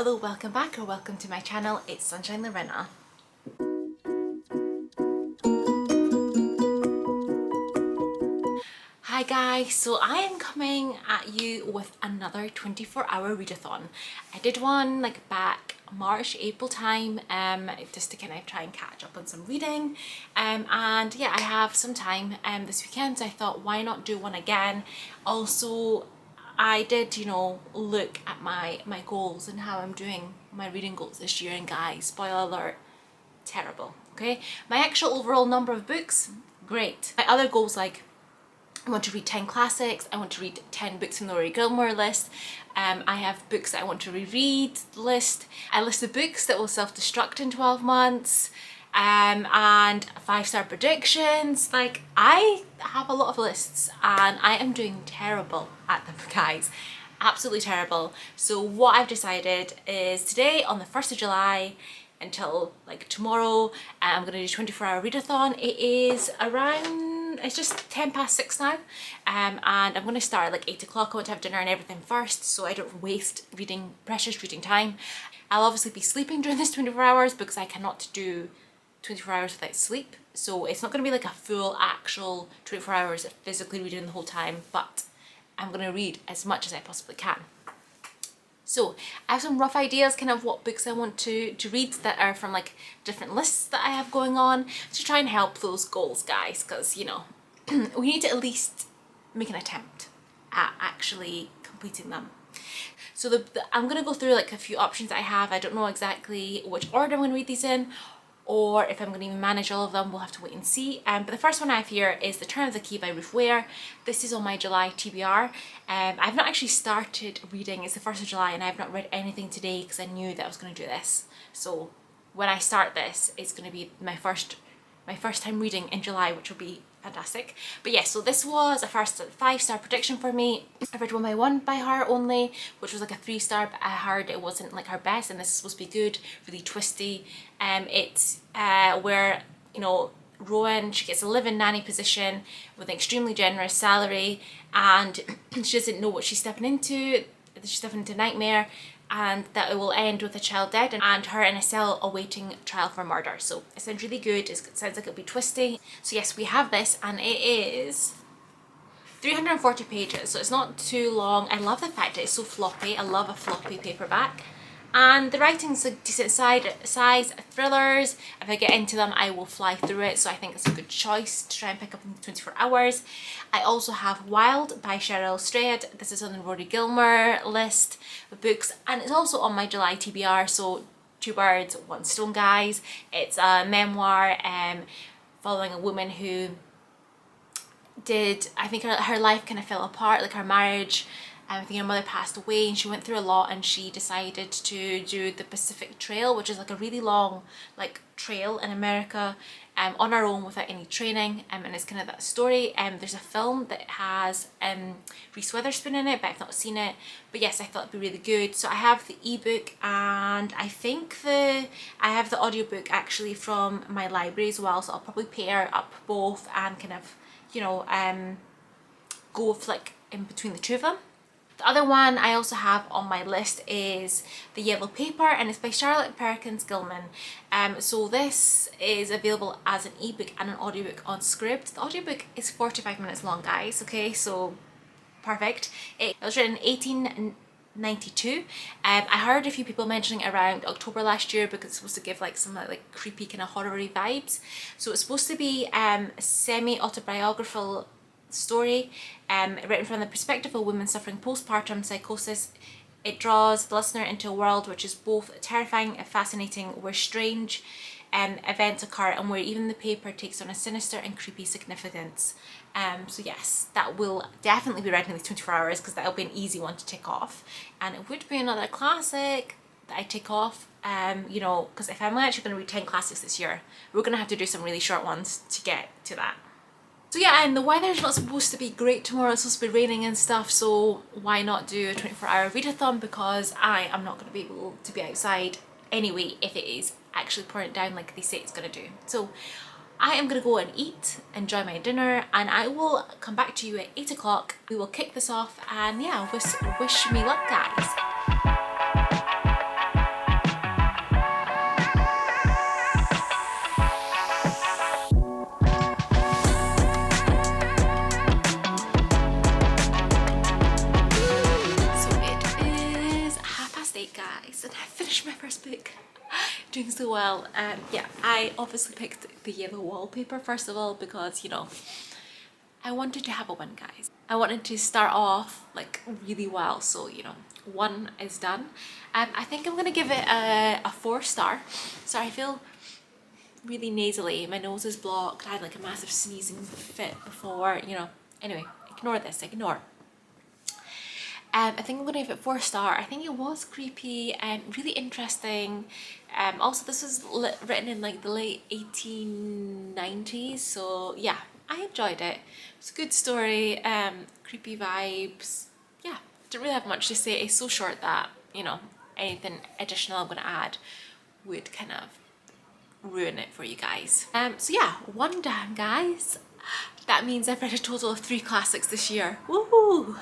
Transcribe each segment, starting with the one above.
Hello, welcome back or welcome to my channel. It's Sunshine Lorena. Hi guys, so I am coming at you with another 24-hour readathon. I did one like back March, April time, just to kind of try and catch up on some reading. And yeah, I have some time this weekend, so I thought why not do one again. Also, I did, look at my goals and how I'm doing my reading goals this year, and guys, spoiler alert, terrible, okay? My actual overall number of books, great. My other goals, like I want to read 10 classics, I want to read 10 books from the Rory Gilmore list, I have books that I want to reread list, I list the books that will self-destruct in 12 months, and 5-star predictions. Like, I have a lot of lists and I am doing terrible at them, guys. Absolutely terrible. So what I've decided is today, on the 1st of July, until like tomorrow, I'm going to do 24-hour readathon. It is around, it's just 6:10 now, and I'm going to start at like 8 o'clock. I want to have dinner and everything first so I don't waste precious reading time. I'll obviously be sleeping during this 24 hours because I cannot do 24 hours without sleep, so it's not going to be like a full actual 24 hours of physically reading the whole time, but I'm going to read as much as I possibly can. So I have some rough ideas kind of what books I want to read that are from like different lists that I have going on to try and help those goals, guys, because we need to at least make an attempt at actually completing them. So I'm going to go through like a few options that I have. I don't know exactly which order I'm going to read these in, or if I'm going to even manage all of them. We'll have to wait and see. But the first one I have here is The Turn of the Key by Ruth Ware. This is on my July TBR. I've not actually started reading. It's the 1st of July and I've not read anything today because I knew that I was going to do this. So when I start this, it's going to be my first time reading in July, which will be fantastic. But yeah, so this was a first 5-star prediction for me. I read One by One by her only, which was like a 3-star, but I heard it wasn't like her best, and this is supposed to be good, really twisty. It's where Rowan, she gets a live-in nanny position with an extremely generous salary, and she doesn't know what she's stepping into. She's stepping into a nightmare, and that it will end with a child dead and her in a cell awaiting trial for murder. So it sounds really good. It sounds like it'll be twisty. So yes, we have this, and it is 340 pages, so it's not too long. I love the fact that it's so floppy. I love a floppy paperback. And the writing's a decent size. Thrillers, if I get into them, I will fly through it, so I think it's a good choice to try and pick up in 24 hours. I also have Wild by Cheryl Strayed. This is on the Rory Gilmore list of books, and it's also on my July TBR, so 2 birds, 1 stone, guys. It's a memoir following a woman who I think her life kind of fell apart, like her marriage. I think her mother passed away and she went through a lot, and she decided to do the Pacific Trail, which is like a really long like trail in America, on her own without any training, and it's kind of that story. There's a film that has Reese Witherspoon in it, but I've not seen it. But yes, I thought it'd be really good. So I have the ebook, and I think I have the audiobook actually from my library as well, so I'll probably pair up both and kind of go flick in between the two of them. The other one I also have on my list is The Yellow Paper, and it's by Charlotte Perkins Gilman. So this is available as an ebook and an audiobook on Scribd. The audiobook is 45 minutes long, guys, okay, so perfect. It was written in 1892. I heard a few people mentioning it around October last year because it's supposed to give like some like creepy kind of horror-y vibes. So it's supposed to be semi-autobiographical story, written from the perspective of a woman suffering postpartum psychosis. It draws the listener into a world which is both terrifying and fascinating, where strange events occur and where even the paper takes on a sinister and creepy significance. So yes, that will definitely be read in these 24 hours because that'll be an easy one to tick off, and it would be another classic that I tick off, because if I'm actually going to read 10 classics this year, we're going to have to do some really short ones to get to that. So yeah, and the weather's not supposed to be great tomorrow. It's supposed to be raining and stuff, so why not do a 24-hour readathon, because I am not going to be able to be outside anyway if it is actually pouring down like they say it's going to do. So I am going to go and eat, enjoy my dinner, and I will come back to you at 8 o'clock. We will kick this off, and yeah, wish me luck, guys. guys, and I finished my first book. Doing so well. Yeah, I obviously picked the yellow wallpaper first of all because, you know, I wanted to have a win, guys. I wanted to start off like really well, so you know, one is done. I think I'm gonna give it a 4-star. So I feel really nasally, my nose is blocked, I had like a massive sneezing fit before, you know. Anyway, ignore this, ignore. I think I'm gonna give it 4-star. I think it was creepy and really interesting. Also, this was written in like the late 1890s, so yeah, I enjoyed it. It's a good story, creepy vibes. Yeah, don't really have much to say. It's so short that, you know, anything additional I'm gonna add would kind of ruin it for you guys. So yeah, one down, guys. That means I've read a total of 3 classics this year. Woohoo!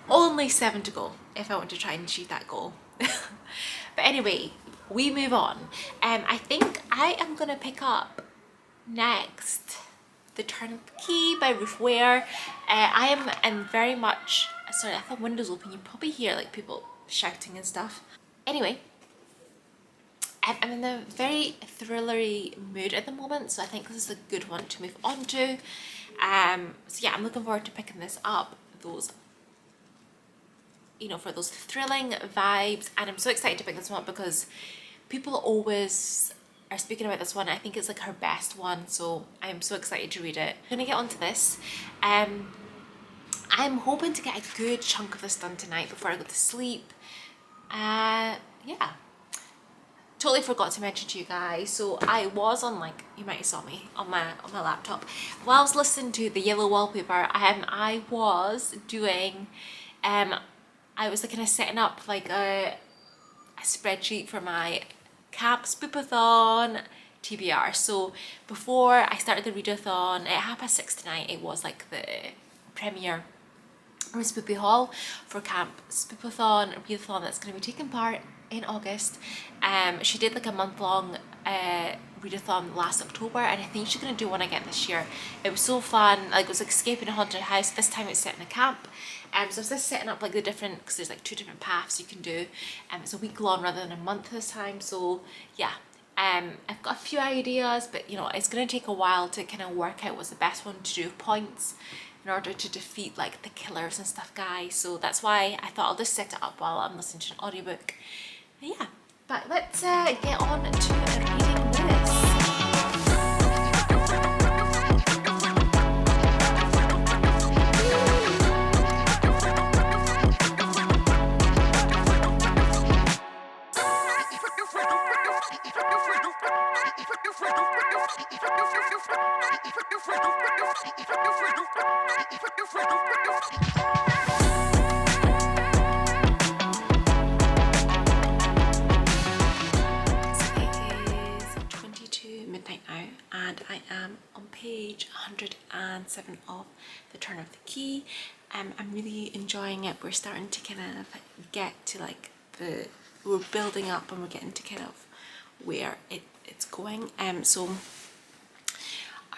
Only 7 to go if I want to try and achieve that goal. But anyway, we move on. I think I am gonna pick up next The Turn of the Key by Ruth Ware. I am very much, sorry, I thought windows open, you probably hear like people shouting and stuff. Anyway, I'm in a very thrillery mood at the moment, so I think this is a good one to move on to. So yeah, I'm looking forward to picking this up, those, you know, for those thrilling vibes, and I'm so excited to pick this one up because people always are speaking about this one. I think it's like her best one, so I'm so excited to read it. I'm gonna get onto this. I'm hoping to get a good chunk of this done tonight before I go to sleep. Yeah. Totally forgot to mention to you guys, so I was on, like, you might have saw me on my laptop while I was listening to the yellow wallpaper. I was doing I was like kind of setting up like a spreadsheet for my camp spoopathon TBR. So before I started the readathon at 6:30 tonight, it was like the premiere or Spoopy Hall for Camp Spoopathon, a readathon that's going to be taking part in August. She did like a month-long readathon last October, and I think she's going to do one again this year. It was so fun. Like, it was like escaping a haunted house. This time it's set in a camp. So it's just setting up like the different, because there's like 2 different paths you can do. It's a week long rather than a month this time. So yeah, I've got a few ideas, but you know, it's going to take a while to kind of work out what's the best one to do points in order to defeat like the killers and stuff, guys. So that's why I thought I'll just set it up while I'm listening to an audiobook. And yeah, but let's get on to reading this. And I am on page 107 of The Turn of the Key. I'm really enjoying it. We're starting to kind of get to like we're building up and we're getting to kind of where it's going. So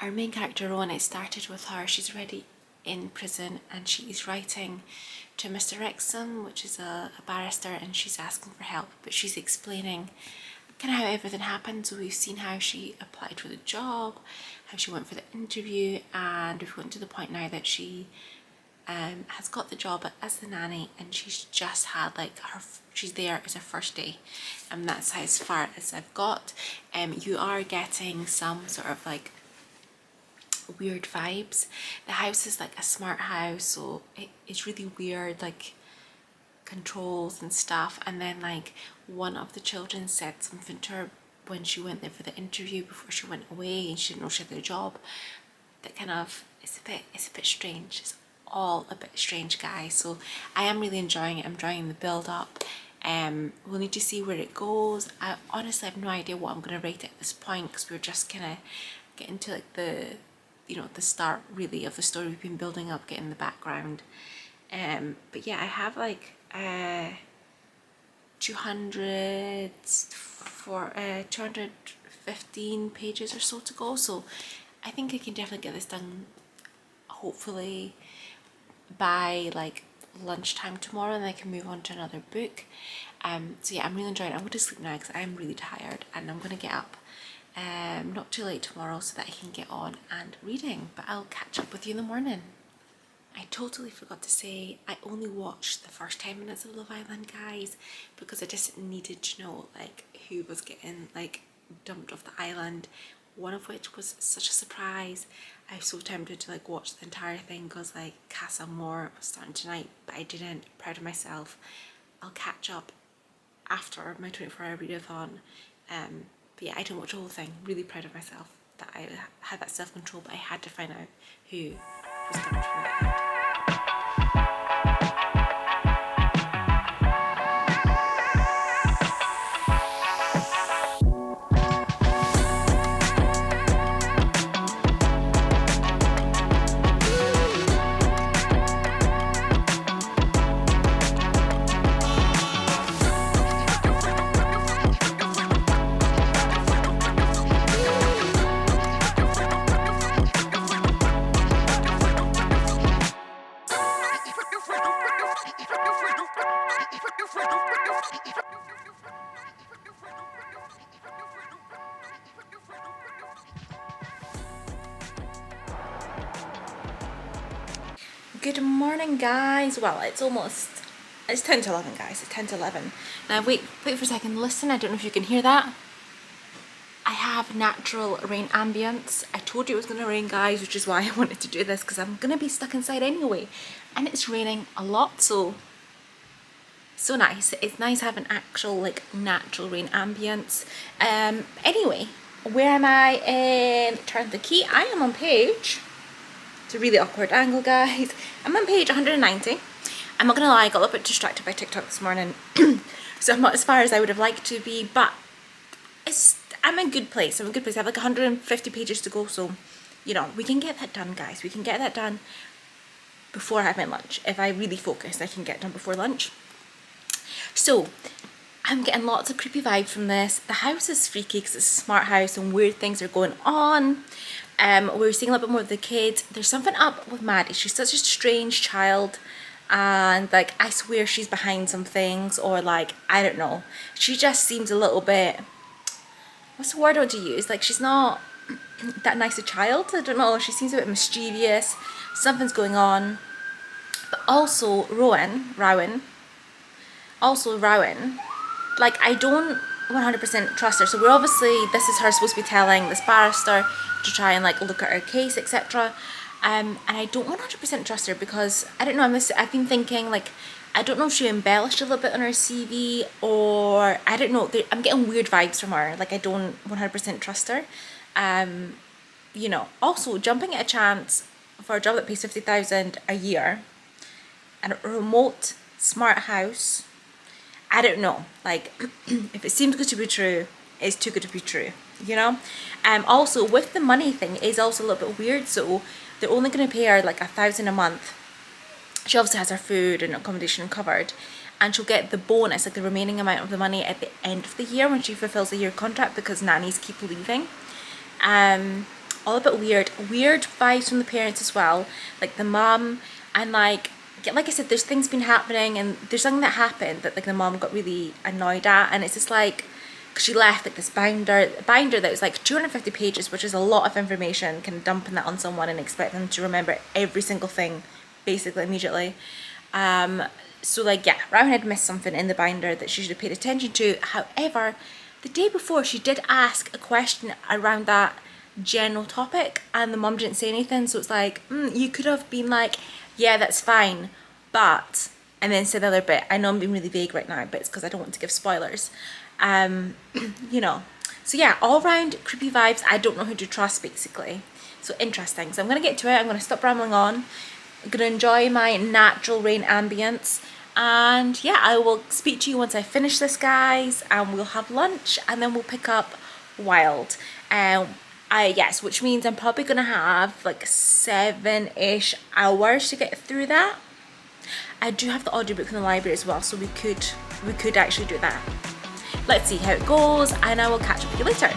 our main character Rowan, it started with her. She's already in prison and she's writing to Mr. Wrexham, which is a barrister, and she's asking for help, but she's explaining kind of how everything happened. So we've seen how she applied for the job, how she went for the interview, and we've gotten to the point now that she has got the job as the nanny, and she's just had like she's there as her first day, and that's as far as I've got. You are getting some sort of like weird vibes. The house is like a smart house, so it's really weird, like controls and stuff. And then like one of the children said something to her when she went there for the interview before she went away, and she didn't know she had the job. That kind of, it's a bit strange. It's all a bit strange, guys. So I am really enjoying it. I'm enjoying the build up. We'll need to see where it goes. I honestly have no idea what I'm going to rate it at this point, because we're just kind of getting to like the, you know, the start really of the story we've been building up, getting the background. But yeah, I have like 215 pages or so to go, so I think I can definitely get this done hopefully by like lunchtime tomorrow, and I can move on to another book. So yeah, I'm really enjoying it. I'm going to sleep now because I'm really tired, and I'm going to get up not too late tomorrow so that I can get on and reading, but I'll catch up with you in the morning. I totally forgot to say I only watched the first 10 minutes of Love Island, guys, because I just needed to know like who was getting like dumped off the island, one of which was such a surprise. I was so tempted to like watch the entire thing because like Casa Amor was starting tonight, but I didn't. Proud of myself. I'll catch up after my 24-hour readathon. But yeah, I didn't watch the whole thing. Really proud of myself that I had that self-control, but I had to find out who was dumped from the island. Good morning, guys. Well, it's 10 to 11, guys. It's 10 to 11. Now, wait for a second. Listen, I don't know if you can hear that. I have natural rain ambience. I told you it was going to rain, guys, which is why I wanted to do this, because I'm going to be stuck inside anyway. And it's raining a lot, so nice. It's nice having actual, like, natural rain ambience. Anyway, where am I in Turn the Key? I am on page... It's a really awkward angle, guys. I'm on page 190. I'm not gonna lie, I got a little bit distracted by TikTok this morning. So I'm not as far as I would have liked to be, but I'm in a good place. I have like 150 pages to go, so you know, we can get that done, guys. We can get that done before having lunch. If I really focus, I can get done before lunch. So I'm getting lots of creepy vibes from this. The house is freaky because it's a smart house and weird things are going on. We're seeing a little bit more of the kids. There's something up with Maddie. She's such a strange child, and like I swear she's behind some things, or like I don't know. She just seems a little bit, what's the word I want to use? Like she's not that nice a child. I don't know. She seems a bit mischievous. Something's going on. But also Rowan. Like I don't 100% trust her. So we're obviously, this is her supposed to be telling this barrister to try and like look at her case, etc. And I don't 100% trust her because I don't know. I've been thinking like I don't know if she embellished a little bit on her CV, or I don't know. I'm getting weird vibes from her. Like I don't 100% trust her. You know. Also, jumping at a chance for a job that pays 50,000 a year and a remote smart house. I don't know, like, if it seems good to be true, it's too good to be true, you know? Also, with the money thing, is also a little bit weird, so they're only going to pay her, like, 1,000 a month. She obviously has her food and accommodation covered, and she'll get the bonus, like, the remaining amount of the money at the end of the year when she fulfills the year contract, because nannies keep leaving. All a bit weird vibes from the parents as well, like, the mum, and, like I said, there's things been happening, and there's something that happened that like the mom got really annoyed at, and it's just like, cause she left like this binder that was like 250 pages, which is a lot of information, kind of dumping that on someone and expect them to remember every single thing basically immediately. So like yeah, Rowan had missed something in the binder that she should have paid attention to. However, the day before she did ask a question around that general topic, and the mom didn't say anything, so it's like you could have been like, yeah, that's fine, but, and then say the other bit. I know I'm being really vague right now, but it's because I don't want to give spoilers. You know. So yeah, all round creepy vibes. I don't know who to trust, basically. So interesting. So I'm going to get to it. I'm going to stop rambling on. I'm going to enjoy my natural rain ambience. And yeah, I will speak to you once I finish this, guys. And we'll have lunch, and then we'll pick up Wild. Yes, which means I'm probably going to have like 7-ish hours to get through that. I do have the audiobook in the library as well, so we could actually do that. Let's see how it goes, and I will catch up with you later.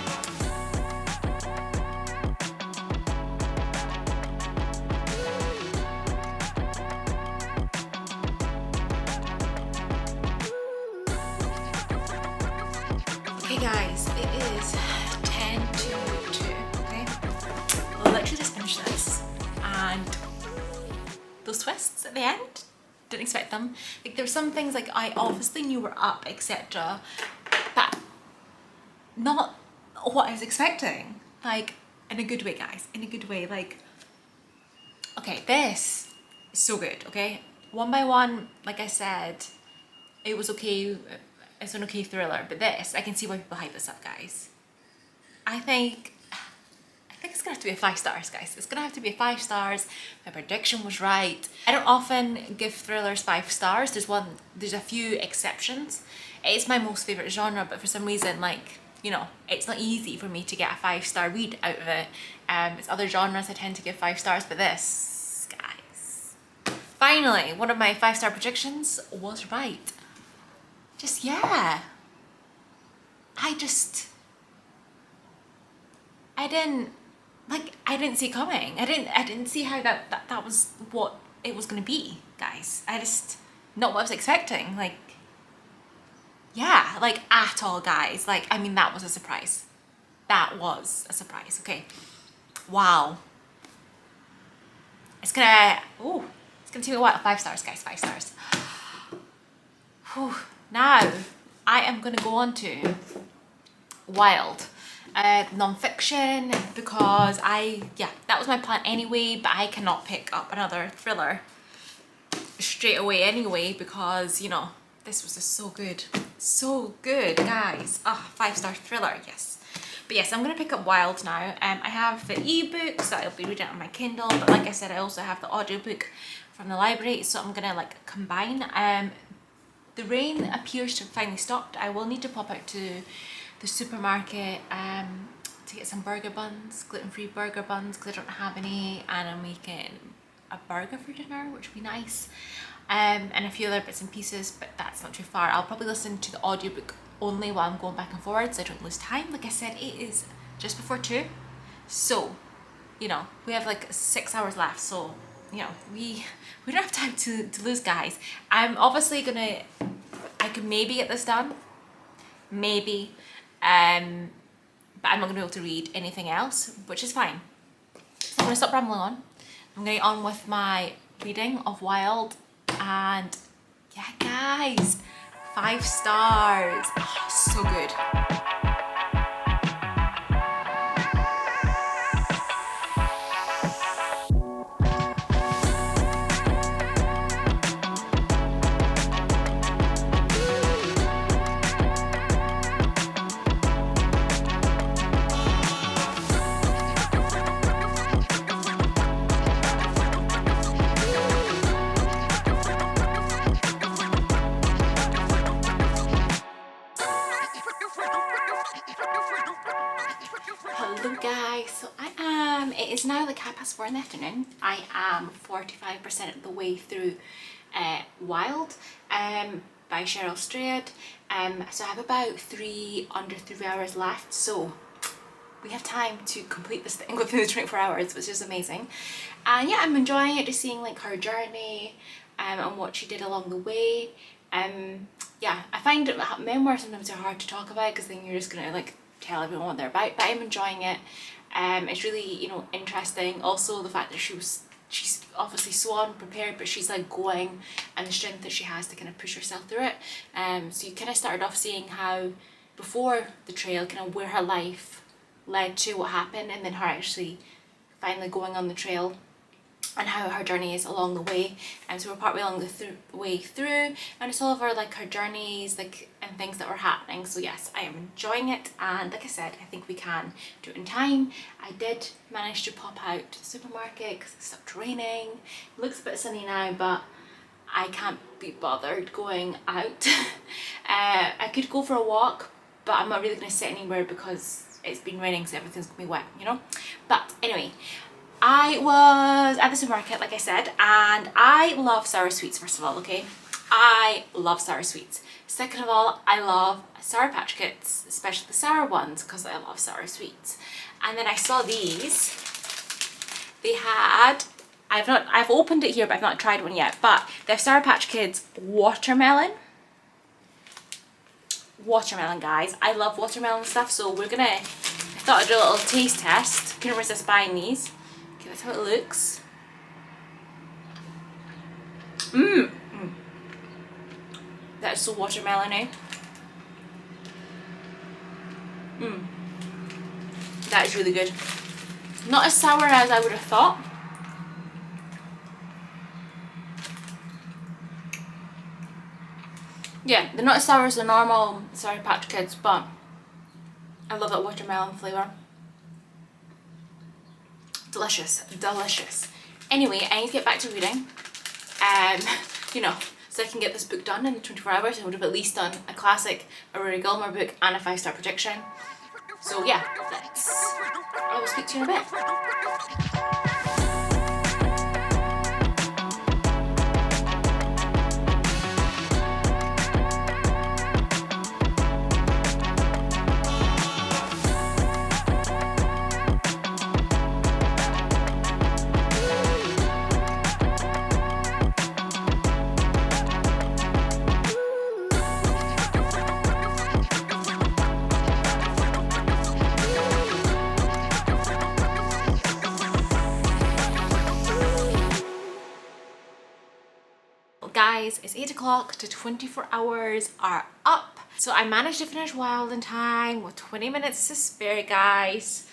guys, it is 10 to 2, okay? I literally just finished this, and those twists at the end, didn't expect them. Like, there were some things like I obviously knew were up, etc., but not what I was expecting. Like, in a good way, guys, in a good way. Like, okay, this is so good, okay? One by one, like I said, it was okay. It's an okay thriller, but this, I can see why people hype this up, guys. I think it's gonna have to be a 5 stars, guys. It's gonna have to be a 5 stars. My prediction was right. I don't often give thrillers 5 stars. There's a few exceptions. It's my most favorite genre, but for some reason, like, you know, it's not easy for me to get a 5-star read out of it. It's other genres I tend to give 5 stars, but this, guys. Finally, one of my 5-star predictions was right. Just, yeah. I didn't see it coming. I didn't see how that was what it was gonna be, guys. Not what I was expecting. Like, yeah, like, at all, guys. Like, I mean, that was a surprise. That was a surprise, okay. Wow. It's gonna take me a while. 5 stars, guys, 5 stars. Whew. Now, I am gonna go on to Wild. Non-fiction, because that was my plan anyway, but I cannot pick up another thriller straight away anyway, because, you know, this was just so good, guys. 5-star thriller, yes. But yes, I'm gonna pick up Wild now. I have the ebook, so I'll be reading it on my Kindle, but like I said, I also have the audiobook from the library, so I'm gonna like combine. The rain appears to have finally stopped. I will need to pop out to the supermarket to get some burger buns, gluten-free burger buns, because I don't have any, and I'm making a burger for dinner, which would be nice, and a few other bits and pieces, but that's not too far. I'll probably listen to the audiobook only while I'm going back and forward, so I don't lose time. Like I said, it is just before 2, so, you know, we have like 6 hours left, so, you know, we don't have time to lose, guys. I'm obviously I could maybe get this done, maybe, but I'm not gonna be able to read anything else, which is fine. So I'm gonna stop rambling on. I'm gonna get on with my reading of Wild, and yeah, guys, 5 stars. Oh, so good. Hello guys, so it is now like 4:30 in the afternoon. I am 45% of the way through Wild by Cheryl Strayed. So I have about under 3 hours left, so we have time to complete this thing within the 24 hours, which is amazing. And yeah, I'm enjoying it, just seeing like her journey and what she did along the way. Yeah, I find memoirs sometimes are hard to talk about, because then you're just gonna like tell everyone what they're about, but I'm enjoying it. It's really, you know, interesting. Also the fact that she's obviously so unprepared, but she's like going, and the strength that she has to kind of push herself through it. So you kind of started off seeing how before the trail, kind of where her life led to what happened, and then her actually finally going on the trail, and how her journey is along the way. And so we're partway along the way through, and it's all of her like her journeys, like, and things that were happening. So yes, I am enjoying it, and like I said, I think we can do it in time. I did manage to pop out to the supermarket because it stopped raining. It looks a bit sunny now, but I can't be bothered going out. I could go for a walk, but I'm not really going to sit anywhere because it's been raining, so everything's going to be wet, you know. But anyway, I was at the supermarket, like I said, and I love sour sweets, first of all, okay? I love sour sweets. Second of all, I love Sour Patch Kids, especially the sour ones, because I love sour sweets. And then I saw these. They had, I've opened it here, but I've not tried one yet, but they have Sour Patch Kids watermelon. watermelon, guys. I love watermelon stuff, so we're gonna, I thought I'd do a little taste test. Couldn't resist buying these. Okay, that's how it looks. That is so watermelony. That is really good. Not as sour as I would have thought. Yeah, they're not as sour as the normal Sour Patch Kids, but I love that watermelon flavour. Delicious, delicious. Anyway, I need to get back to reading. You know, so I can get this book done in 24 hours. I would have at least done a classic, a Rory Gilmore book, and a 5-star prediction. So yeah, I will speak to you in a bit. Guys, it's 8 o'clock, the 24 hours are up. So I managed to finish Wild in time with 20 minutes to spare, guys.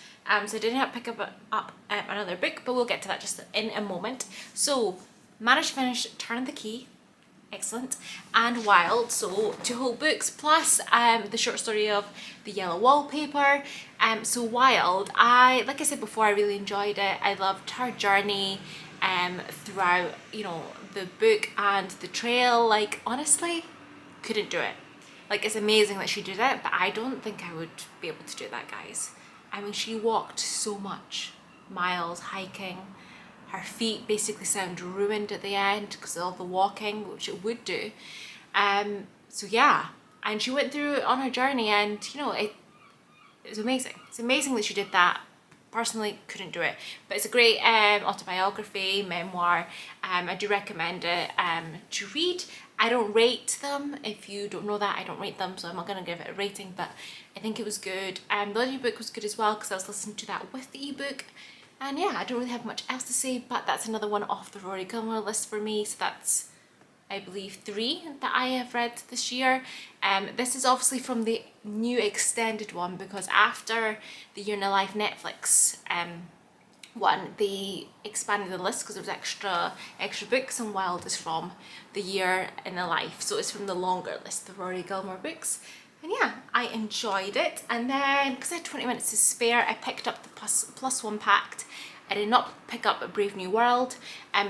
So I didn't have to pick up another book, but we'll get to that just in a moment. So managed to finish Turn of the Key, excellent, and Wild, so 2 whole books plus the short story of The Yellow Wallpaper. So Wild, like I said before, I really enjoyed it. I loved her journey throughout, you know, the book and the trail. Like, honestly, couldn't do it. Like, it's amazing that she did it, but I don't think I would be able to do that, guys. I mean, she walked so much, miles hiking. Her feet basically sound ruined at the end because of all the walking, which it would do. So yeah, and she went through it on her journey, and you know, it was amazing. It's amazing that she did that. Personally, couldn't do it, but it's a great autobiography, memoir. I do recommend it to read. I don't rate them. If you don't know that, I don't rate them, so I'm not going to give it a rating, but I think it was good. The audiobook was good as well because I was listening to that with the ebook. And yeah, I don't really have much else to say, but that's another one off the Rory Gilmore list for me. So that's, I believe, 3 that I have read this year. This is obviously from the new extended one because after the Year in a Life Netflix one, they expanded the list because there was extra books, and Wild is from the Year in a Life, so it's from the longer list, the Rory Gilmore books. And yeah, I enjoyed it. And then because I had 20 minutes to spare, I picked up the plus one pact. I did not pick up A Brave New World.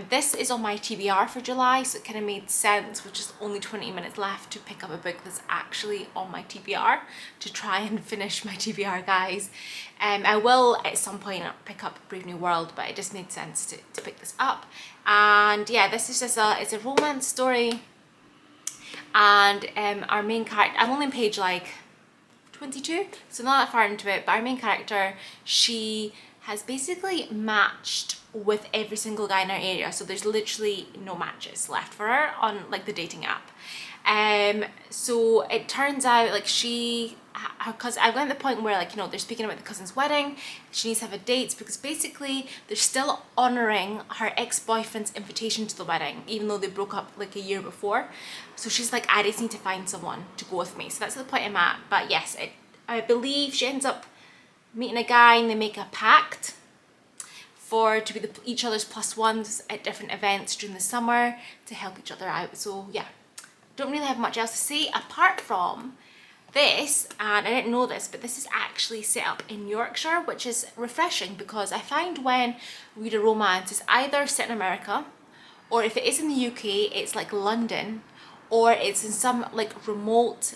This is on my TBR for July, so it kind of made sense with just only 20 minutes left to pick up a book that's actually on my TBR to try and finish my TBR, guys. I will at some point pick up Brave New World, but it just made sense to pick this up. And yeah, this is just it's a romance story. And our main character, I'm only on page like 22, so not that far into it, but our main character, she has basically matched with every single guy in our area, so there's literally no matches left for her on like the dating app. So it turns out like her cousin, I went to the point where, like, you know, they're speaking about the cousin's wedding, she needs to have a date because basically they're still honouring her ex-boyfriend's invitation to the wedding even though they broke up like a year before. So she's like, I just need to find someone to go with me. So that's the point I'm at. But yes, I believe she ends up meeting a guy and they make a pact to be each other's plus ones at different events during the summer to help each other out. So yeah, don't really have much else to say apart from this, and I didn't know this, but this is actually set up in Yorkshire, which is refreshing because I find when I read a romance, it's either set in America, or if it is in the UK, it's like London, or it's in some like remote,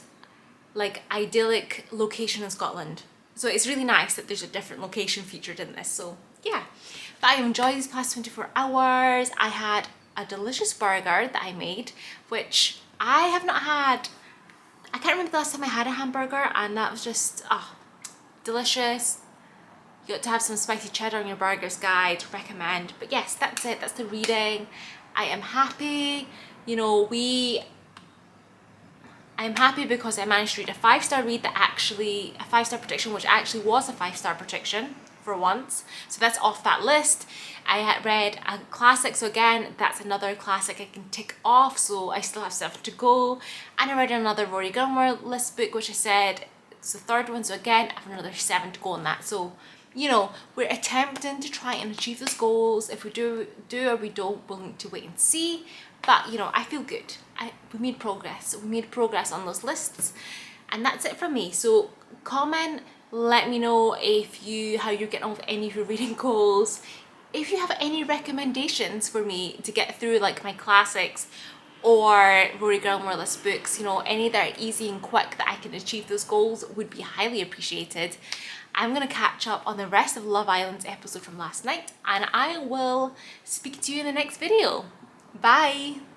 like idyllic location in Scotland. So it's really nice that there's a different location featured in this. So yeah, but I enjoyed these past 24 hours. I had a delicious burger that I made, which I have not had. I can't remember the last time I had a hamburger, and that was just delicious. You got to have some spicy cheddar on your burgers, guys. Recommend. But yes, that's it. That's the reading. I am happy. You know, I'm happy because I managed to read a 5-star read that actually, a 5-star prediction, which actually was a 5-star prediction for once. So that's off that list. I had read a classic, so again, that's another classic I can tick off, so I still have 7 to go. And I read another Rory Gilmore list book, which I said it's the 3rd one, so again, I have another 7 to go on that. So, you know, we're attempting to try and achieve those goals. If we do or we don't, we'll need to wait and see. But, you know, I feel good. We made progress. We made progress on those lists. And that's it from me. So comment, let me know how you're getting on with any of your reading goals. If you have any recommendations for me to get through like my classics or Rory Gilmore list books, you know, any that are easy and quick that I can achieve those goals would be highly appreciated. I'm going to catch up on the rest of Love Island's episode from last night, and I will speak to you in the next video. Bye!